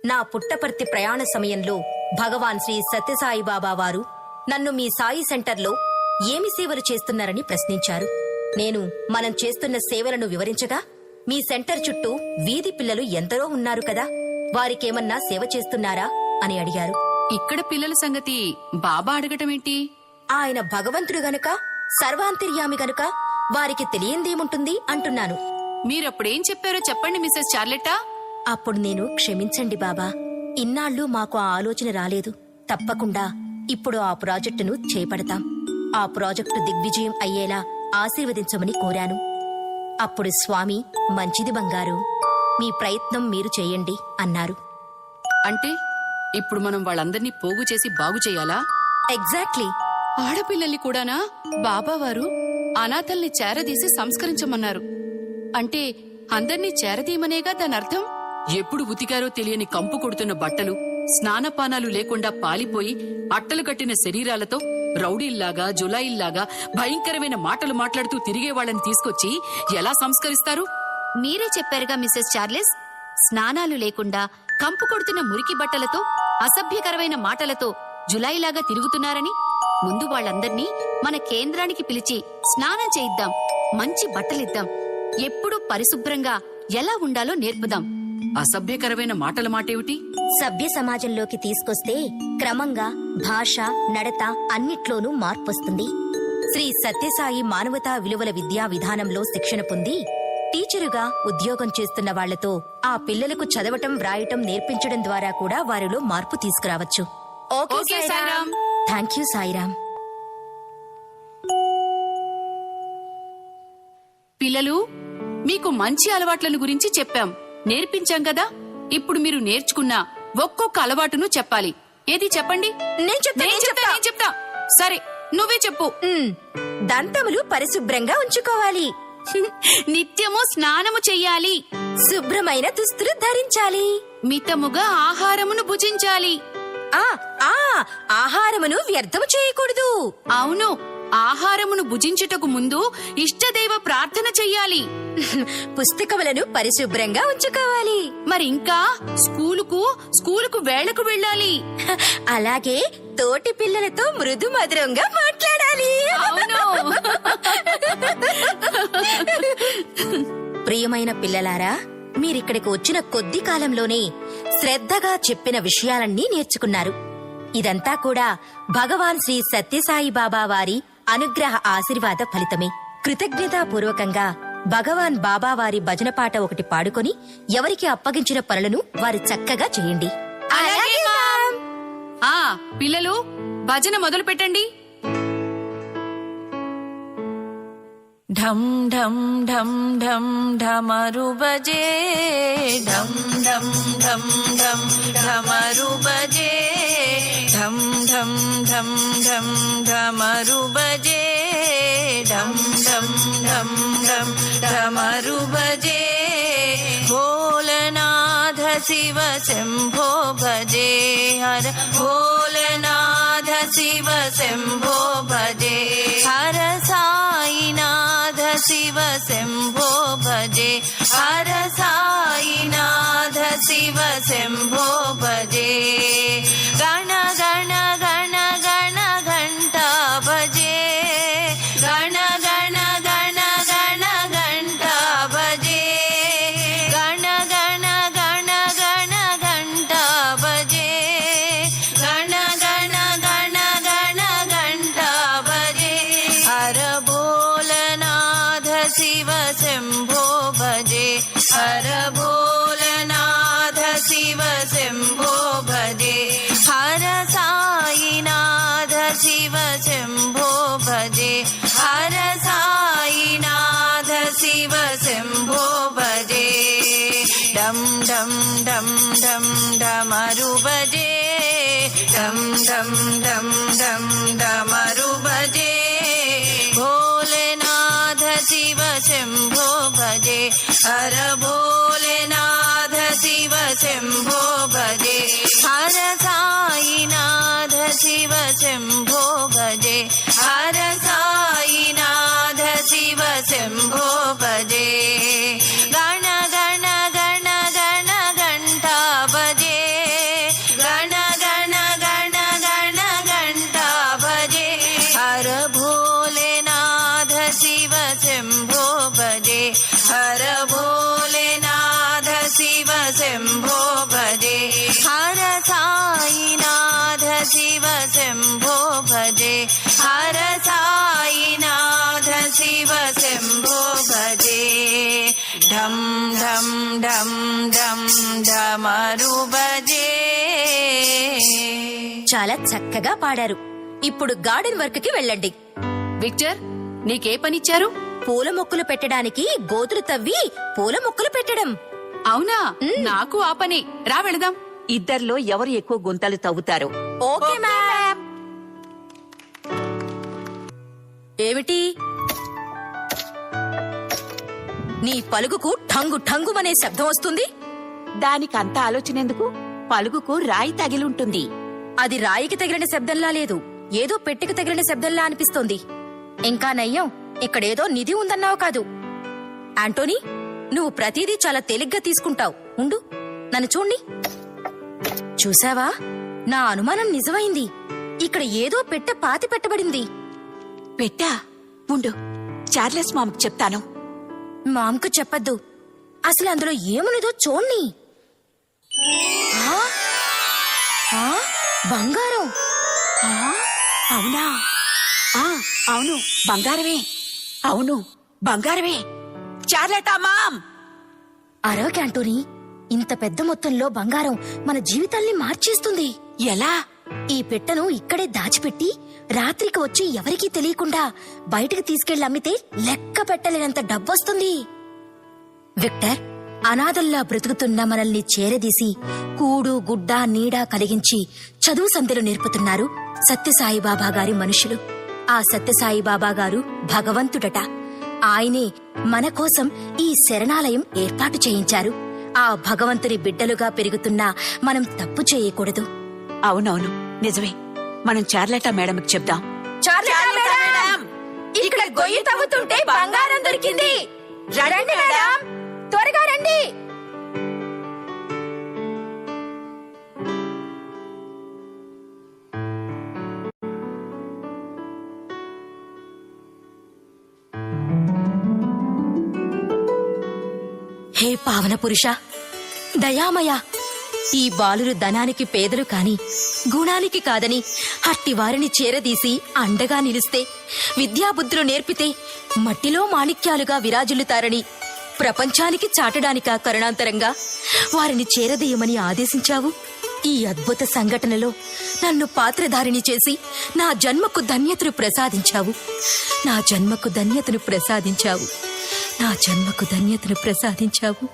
నా పుట్టపర్తి ప్రయాణ సమయంలో భగవాన్ శ్రీ సత్యసాయిబాబా వారు నన్ను మీ సాయి సెంటర్లో ఏమి సేవలు చేస్తున్నారని ప్రశ్నించారు. నేను మనం చేస్తున్న సేవలను వివరించగా, మీ సెంటర్ చుట్టూ వీధి పిల్లలు ఎందరో ఉన్నారు కదా, వారికేమన్నా సేవ చేస్తున్నారా అని అడిగారు. ఇక్కడ పిల్లల సంగతి బాబా అడగటమేంటి? ఆయన భగవంతుడు గనుక, సర్వాంతర్యామి గనుక వారికి తెలియందేముంటుంది అంటున్నాను. మీరప్పుడేం చెప్పారో చెప్పండి మిసెస్ చార్లెటా. అప్పుడు నేను, క్షమించండి బాబా, ఇన్నాళ్ళు మాకు ఆ ఆలోచన రాలేదు. తప్పకుండా ఇప్పుడు ఆ ప్రాజెక్టును చేపడతాం. ఆ ప్రాజెక్టు దిగ్విజయం అయ్యేలా ఆశీర్వదించమని కోరాను. అప్పుడు స్వామి, మంచిది బంగారు, మీ ప్రయత్నం మీరు చేయండి అన్నారు. అంటే ఇప్పుడు మనం వాళ్ళందర్నీ పోగు చేసి బాగు చేయాలా? ఎగ్జాక్ట్లీ. ఆడపిల్లల్ని కూడానా? బాబావారు అనాథల్ని చేరదీసి సంస్కరించమన్నారు. అంటే అందర్నీ చేరదీయమనేగా దానర్థం? ఎప్పుడు ఉతికారో తెలియని కంపు కొడుతున్న బట్టలు, స్నానపానాలు లేకుండా పాలిపోయి అట్టలు కట్టిన శరీరాలతో రౌడీల్లాగా, జులాయిల్లాగా భయంకరమైన మాటలు మాట్లాడుతూ తిరిగే వాళ్ళని తీసుకొచ్చి ఎలా సంస్కరిస్తారు? మీరే చెప్పారుగా మిసెస్ చార్లెస్, స్నానాలు లేకుండా కంపు కొడుతున్న మురికి బట్టలతో, అసభ్యకరమైన మాటలతో జులాయిలాగా తిరుగుతున్నారని. ముందు వాళ్ళందర్నీ మన కేంద్రానికి పిలిచి స్నానం చేయిద్దాం, మంచి బట్టలిద్దాం, ఎప్పుడూ పరిశుభ్రంగా ఎలా ఉండాలో నేర్పుదాం. అసభ్యకరమైన మాటల మాటేమిటి? సభ్య సమాజంలోకి తీసుకొస్తే క్రమంగా భాష, నడత అన్నిట్లోనూ మార్పొస్తుంది. శ్రీ సత్యసాయి మానవతా విలువల విద్యా విధానంలో శిక్షణ పొంది టీచరుగా ఉద్యోగం చేస్తున్న వాళ్లతో ఆ పిల్లలకు చదవటం, వ్రాయటం నేర్పించడం ద్వారా కూడా వారిలో మార్పు తీసుకురావచ్చు. Okay Sairam. Thank you Sairam. పిల్లలు, మీకు మంచి అలవాట్లను గురించి చెప్పాం, నేర్పించాం కదా. ఇప్పుడు మీరు నేర్చుకున్న ఒక్కొక్క అలవాటును చెప్పాలి. ఏది చెప్పండి? నేను చెప్తా. సరే, నువ్వే చెప్పు. దంతములు పరిశుభ్రంగా ఉంచుకోవాలి. నిత్యము స్నానము చెయ్యాలి. శుభ్రమైన దుస్తులు ధరించాలి. మితముగా ఆహారమును భుజించాలి. ఆహారమును వ్యర్థము చేయకూడదు. అవును, ఆహారమును భుజించుటకు ముందు ఇష్టదైవ ప్రార్థన చెయ్యాలి. పుస్తకములను పరిశుభ్రంగా ఉంచుకోవాలి. మరి ఇంకా స్కూలుకు వేళకు వెళ్ళాలి. అలాగే తోటి పిల్లలతో మృదు మధురంగా మాట్లాడాలి. అవును. ప్రియమైన పిల్లలారా, మీరిక్కడికి వచ్చిన కొద్ది కాలంలోనే శ్రద్ధగా చెప్పిన విషయాలన్నీ నేర్చుకున్నారు. ఇదంతా కూడా భగవాన్ శ్రీ సత్యసాయి బాబా వారి అనుగ్రహ ఆశీర్వాద ఫలితమే. కృతజ్ఞతాపూర్వకంగా భగవాన్ బాబా వారి భజన పాట ఒకటి పాడుకొని ఎవరికి అప్పగించిన పనులను వారు చక్కగా చేయండి. పిల్లలు, భజన మొదలు పెట్టండి. ఢం ఢం ఢం ఢం ఢమరు బజే, ఢం ఢం ఢం ఢం ఢమరు బజే, ఢం ఢం ఢం ఢం ఢమరు బజే, ఢం ఢం ఢం ఢం ఢమరు బజే. భోలనాథ శివ శంభో భజే, హర భోలనాథ శివ శంభో భజే, హర సాయినాథ శివ శంభో భజే, హర సాయినాథ శివ శంభో భజే. గణ గణ గణ గణ ఘంటా భజే, గణ గణ గణ గణ ఘంటా భజే, గణ గణ గణ గణ ఘంటా భజే, గణ గణ గణ గణ ఘంటా భజే. హర భోలనాథ శివ శంభో భజే, హర భోలనాథ శివ శంభో భజే, హర సాయినాథ శివ శంభో భజే, హర సాయినాథ శివ శంభో భజే. ఢం ఢం ఢం ఢం ఢమరు భజే, ఢం ఢం ఢం ఢం ఢమరు భజే. భోలేనాథ శివ శంభో భజే, హర భోలేనాథ శివ శంభో భజే, హర సాయినాథ శివ శంభో భజే, హర సాయినాథ శివ శంభో భజే. గణ గణ గణ గణ ఘంటా భజే, हर भोलेनाथ शिव शम्भो भजे हर साईनाथ शिव शम्भो भजे हर साईनाथ शिव शम्भो भजे ढम ढम ढम ढम ढमरू भजे చాలా చక్కగా పాడారు. ఇప్పుడు గార్డెన్ వర్క్ కి వెళ్ళండి. విక్టర్, నీకే పనిచ్చారు? పూల మొక్కలు పెట్టడానికి గోతులు తవ్వి పూల మొక్కలు పెట్టడం. అవునా, నాకు ఆ పని. రా వెళదాం. ఇద్దర్లో ఎవరు ఎక్కువ గుంతలు తవ్వుతారు? Okay ma'am. ఏమిటి నీ పలుగుకు ఠంగు ఠంగుమనే శబ్దం వస్తుంది? దానికంత ఆలోచన ఎందుకు? పలుగుకు రాయి తగిలుంటుంది. అది రాయికి తగిలిన శబ్దంలా లేదు, ఏదో పెట్టెకి తగిలిన శబ్దంలా అనిపిస్తోంది. ఇంకా నయ్యం, ఇక్కడేదో నిధి ఉందన్నావు కాదు. ఆంటోనీ, నువ్వు ప్రతిదీ చాలా తేలిగ్గా తీసుకుంటావు. ఉండు, నన్ను చూడండి. చూసావా, నా అనుమానం నిజమైంది. ఇక్కడ ఏదో పెట్టె పాతి పెట్టబడింది. పెట్టా? ఉండు, చార్లెస్ మామకు చెప్తాను. మామకు చెప్పద్దు. అసలు అందులో ఏమున్నదో చూడండి. బంగారం. అవునా? అవును, బంగారమే. అవును, బంగారమే. చార్లెటా మామ్! అరవకి ఆంటోనీ, ఇంత పెద్ద మొత్తంలో బంగారం మన జీవితాల్ని మార్చేస్తుంది. ఎలా? ఈ పెట్టెను ఇక్కడే దాచిపెట్టి రాత్రికి వచ్చి ఎవరికీ తెలియకుండా బయటకు తీసుకెళ్లి అమ్మితే లెక్క పెట్టలేనంత డబ్బొస్తుంది. విక్టర్, అనాథల్లా బ్రతుకుతున్న మనల్ని చేరదీసి కూడు గుడ్డ నీడ కలిగించి చదువు సంధ్యలు నేర్పుతున్నారు సత్యసాయిబాబా గారి మనుషులు. ఆ సత్యసాయిబాబా గారు భగవంతుడట. ఆయనే మన కోసం ఈ శరణాలయం ఏర్పాటు చేయించారు. ఆ భగవంతుని బిడ్డలుగా పెరుగుతున్న మనం తప్పు చేయకూడదు. అవునవును, నిజమే. మనం చార్లెటా మేడంకి చెప్దాం. ఇక్కడ గొయ్యి తవ్వుతుంటే బంగారం దొరికింది. రండి మేడం, త్వరగా రండి. హే పావన పురుష, దయామయ, ఈ బాలురు ధనానికి పేదలు కాని గుణానికి కాదని అట్టి వారిని చేరదీసి అండగా నిలిస్తే, విద్యాబుద్ధులు నేర్పితే మట్టిలో మాణిక్యాలుగా విరాజిల్లుతారని ప్రపంచానికి చాటడానికా కరుణాంతరంగా వారిని చేరదీయమని ఆదేశించావు. ఈ అద్భుత సంఘటనలో నన్ను పాత్రధారిణి చేసి నా జన్మకు ధన్యతను ప్రసాదించావు. నా జన్మకు ధన్యతను ప్రసాదించావు. నా జన్మకు ధన్యతను ప్రసాదించావు.